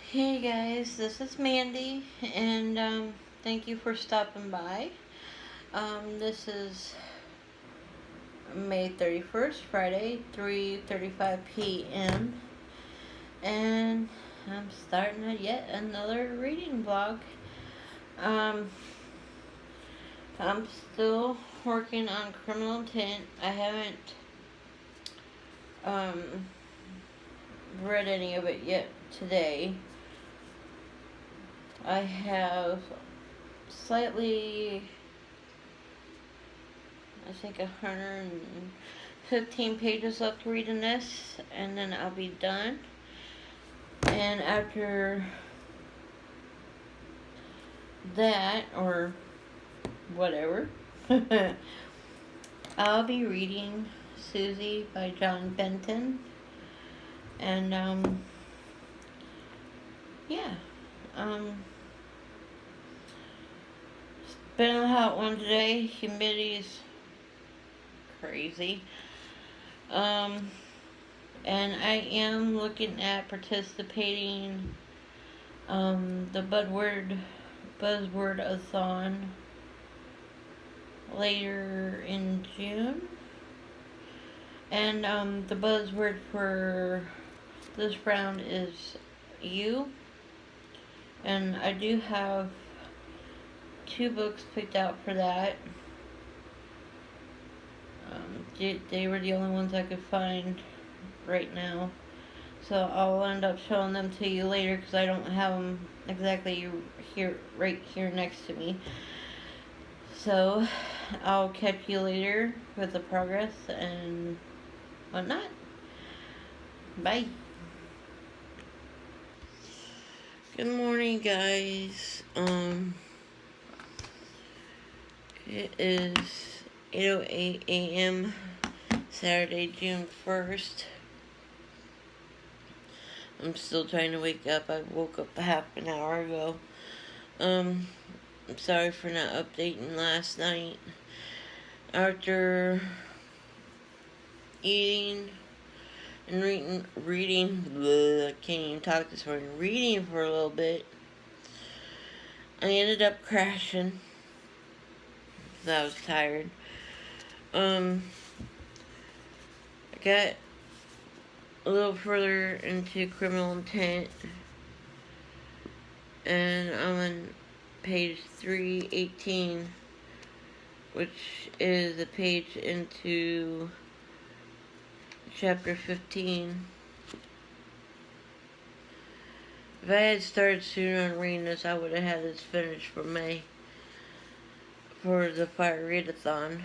Hey guys, this is Mandy, and thank you for stopping by. This is May 31st, Friday, 3:35 p.m., and I'm starting yet another reading vlog. Um, I'm still working on Criminal Intent. I haven't um, read any of it yet today. I have slightly, I think, 115 pages left to read in this, and then I'll be done. And after that, or whatever, I'll be reading Susie by John Benton. And, yeah. It's been a hot one today. Humidity's crazy. Um, and I am looking at participating the Buzzword-a-thon later in June. And the buzzword for this round is you. And I do have 2 books picked out for that. They were the only ones I could find right now. So I'll end up showing them to you later because I don't have them exactly right here next to me. So I'll catch you later with the progress and whatnot. Bye. Good morning, guys. It is 8:08 a.m. Saturday, June 1st. I'm still trying to wake up. I woke up half an hour ago. I'm sorry for not updating last night. After eating and reading, I can't even talk this morning, reading for a little bit, I ended up crashing because I was tired. I got a little further into Criminal Intent, and I'm on page 318, which is a page into chapter 15. If I had started sooner on reading this, I would have had this finished for May, for the Fire Readathon.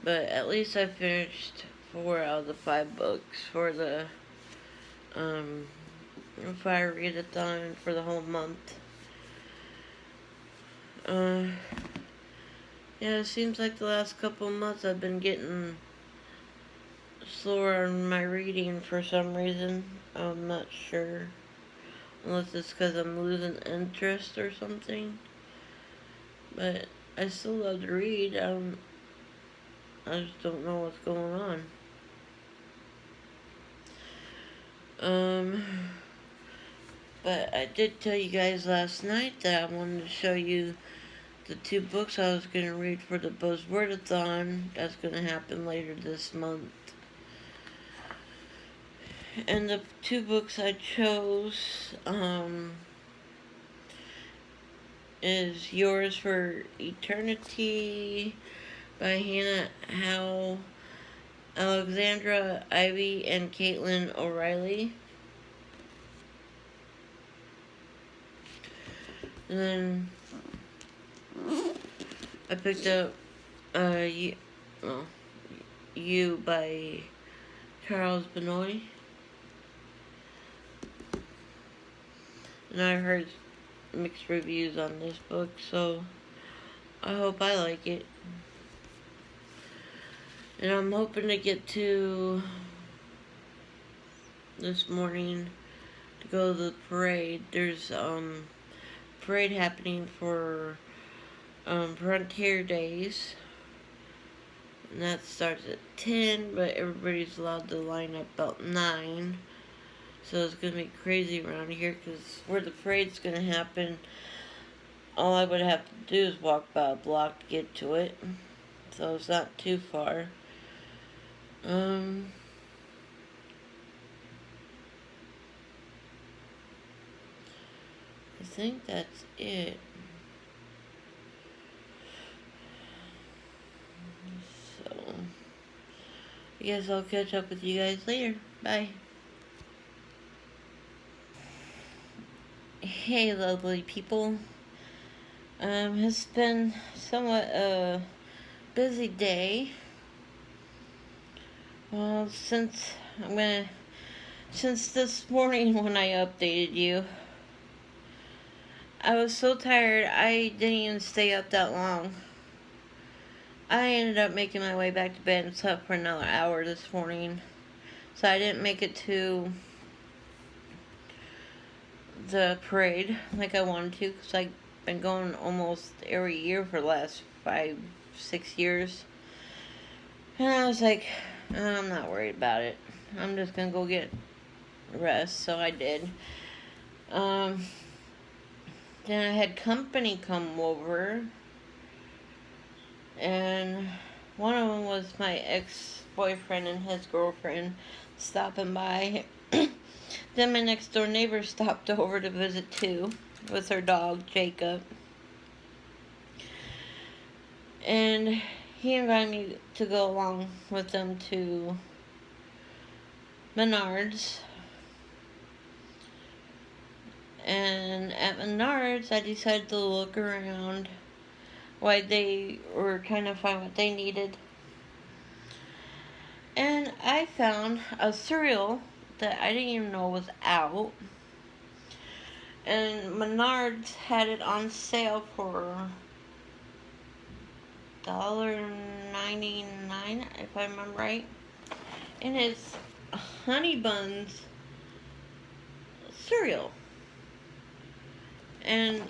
But at least I finished 4 out of the 5 books for the Fire Readathon for the whole month. Yeah, it seems like the last couple of months I've been getting slower on my reading for some reason. I'm not sure. Unless it's because I'm losing interest or something. But I still love to read. I just don't know what's going on. But I did tell you guys last night that I wanted to show you the 2 books I was going to read for the Buzzword-a-thon. That's going to happen later this month. And the 2 books I chose, is Yours for Eternity by Hannah Howe, Alexandra Ivy, and Caitlin O'Reilly. And then I picked up You by Charles Benoit. And I heard mixed reviews on this book, so I hope I like it. And I'm hoping to get to this morning to go to the parade. There's parade happening for Frontier Days, and that starts at 10, but everybody's allowed to line up about 9. So it's going to be crazy around here because where the parade's going to happen, all I would have to do is walk by a block to get to it. So it's not too far. I think that's it. So, I guess I'll catch up with you guys later. Bye. Hey, lovely people. It's been somewhat a busy day. Well, since this morning when I updated you, I was so tired I didn't even stay up that long. I ended up making my way back to bed and slept for another hour this morning. So I didn't make it to the parade like I wanted to, because I've been going almost every year for the last 5-6 years. And I was like, I'm not worried about it. I'm just gonna go get rest. So I did. Then I had company come over, and one of them was my ex-boyfriend and his girlfriend stopping by. Then my next door neighbor stopped over to visit too, with her dog Jacob, and he invited me to go along with them to Menards. And at Menards, I decided to look around while they were trying to find what they needed. And I found a cereal that I didn't even know was out. And Menards had it on sale for $1.99, if I remember right. And it's Honey Buns cereal. And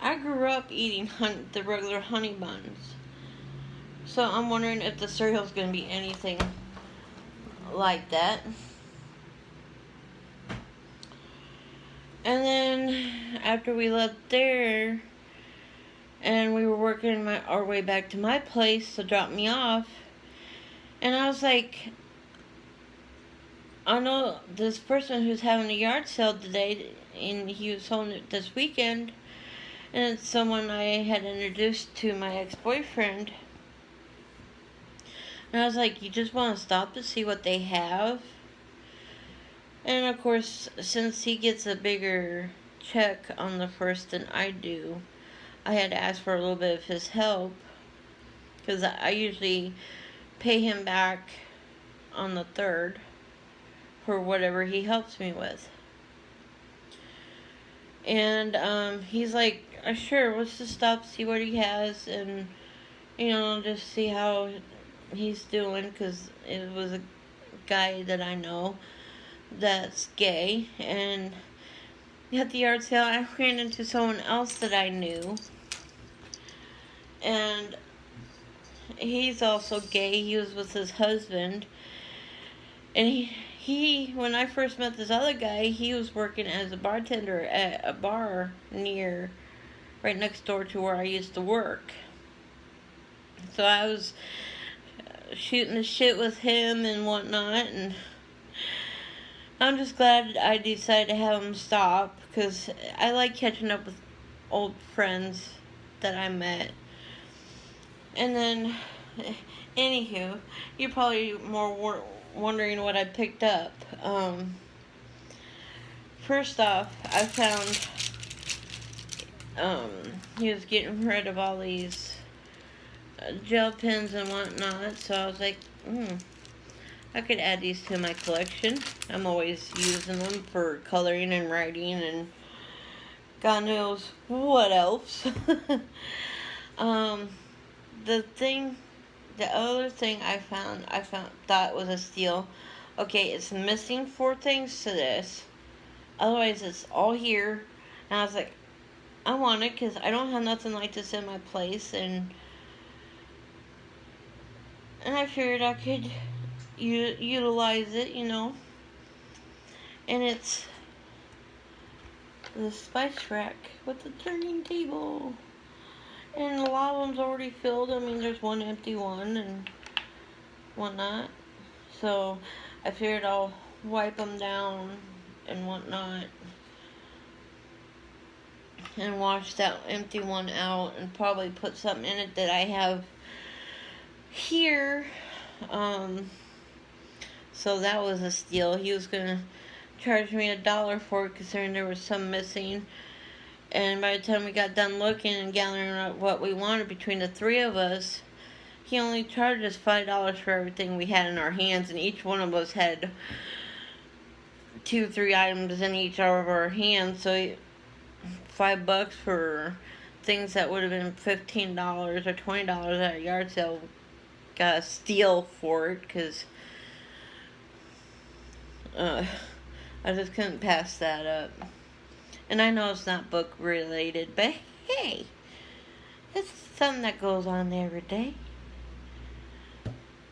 I grew up eating the regular Honey Buns. So I'm wondering if the cereal's going to be anything like that. And then after we left there, and we were working our way back to my place to drop me off, and I was like, I know this person who's having a yard sale today, and he was holding it this weekend, and it's someone I had introduced to my ex-boyfriend. And I was like, you just want to stop to see what they have? And of course, since he gets a bigger check on the 1st than I do, I had to ask for a little bit of his help, because I usually pay him back on the 3rd for whatever he helps me with. And he's like, sure, let's just stop, see what he has, and just see how he's doing, because it was a guy that I know that's gay. And at the yard sale, I ran into someone else that I knew, and he's also gay. He was with his husband, and he when I first met this other guy, he was working as a bartender at a bar right next door to where I used to work. So I was shooting the shit with him and whatnot, and I'm just glad I decided to have him stop, because I like catching up with old friends that I met. And then, anywho, you're probably more wondering what I picked up. First off, I found he was getting rid of all these gel pens and whatnot, so I was like, I could add these to my collection. I'm always using them for coloring and writing and God knows what else. The other thing I thought was a steal. Okay, it's missing 4 things to this. Otherwise, it's all here. And I was like, I want it because I don't have nothing like this in my place, and I figured I could utilize it, And it's the spice rack with the turning table. And a lot of them's already filled. I mean, there's one empty one and whatnot. So I figured I'll wipe them down and whatnot. And wash that empty one out and probably put something in it that I have here. So that was a steal. He was going to charge me $1 for it considering there was some missing. And by the time we got done looking and gathering up what we wanted between the three of us, he only charged us $5 for everything we had in our hands, and each one of us had 2-3 items in each of our hands. So $5 for things that would have been $15 or $20 at a yard sale. Got a steal for it because I just couldn't pass that up. And I know it's not book related, but hey, it's something that goes on every day.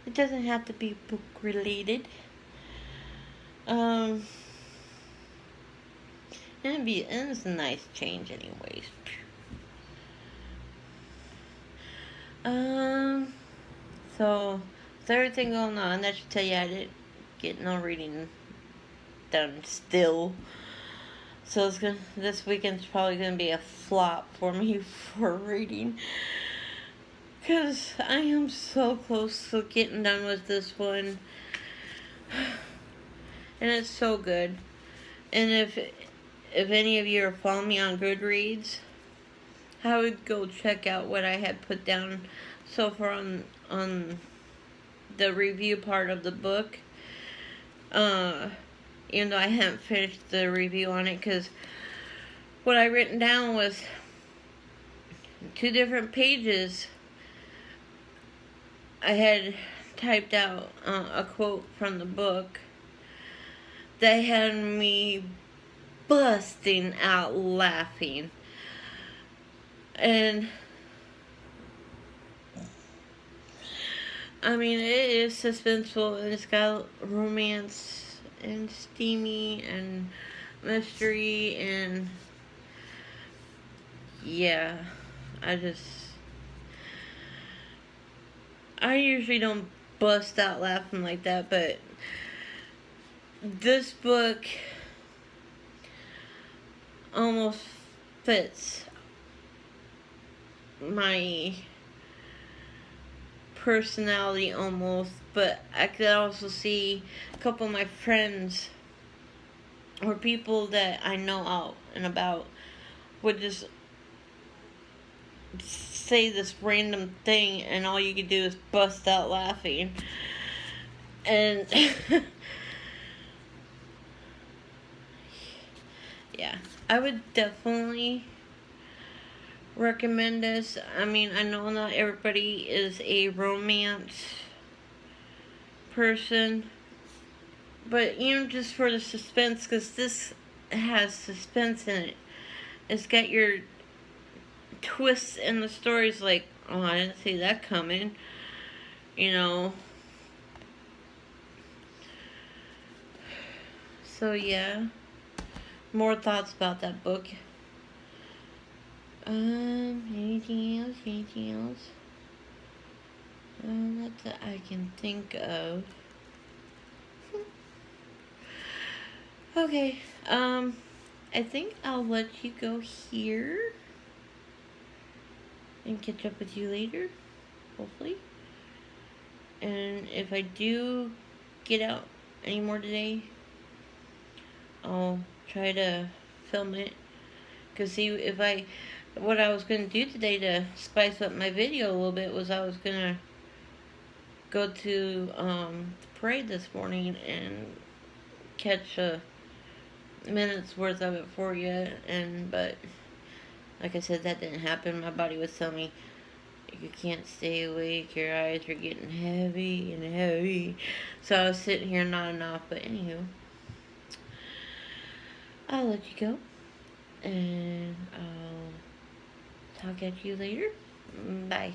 It doesn't have to be book related. And it's a nice change anyways. So with everything going on, that should tell you I didn't get no reading done still. So this weekend's probably going to be a flop for me for reading. Because I am so close to getting done with this one. And it's so good. And if any of you are following me on Goodreads, I would go check out what I had put down so far on the review part of the book. Even though I haven't finished the review on it, because what I written down was 2 different pages. I had typed out a quote from the book that had me busting out laughing. And I mean, it is suspenseful, and it's got romance and steamy and mystery, and yeah, I usually don't bust out laughing like that, but this book almost fits my personality almost, but I could also see a couple of my friends or people that I know out and about would just say this random thing and all you could do is bust out laughing. And yeah, I would definitely recommend this. I mean, I know not everybody is a romance person, but just for the suspense, because this has suspense in it. It's got your twists in the stories, like, oh, I didn't see that coming, So yeah, more thoughts about that book. Anything else? Not that I can think of. Okay, I think I'll let you go here and catch up with you later, hopefully. And if I do get out any more today, I'll try to film it. Because what I was going to do today to spice up my video a little bit was I was going to go to the parade this morning and catch a minute's worth of it for you, but like I said, that didn't happen. My body was telling me, you can't stay awake, your eyes are getting heavy and heavy. So I was sitting here nodding off, but anywho, I'll let you go, and I'll talk at you later. Bye.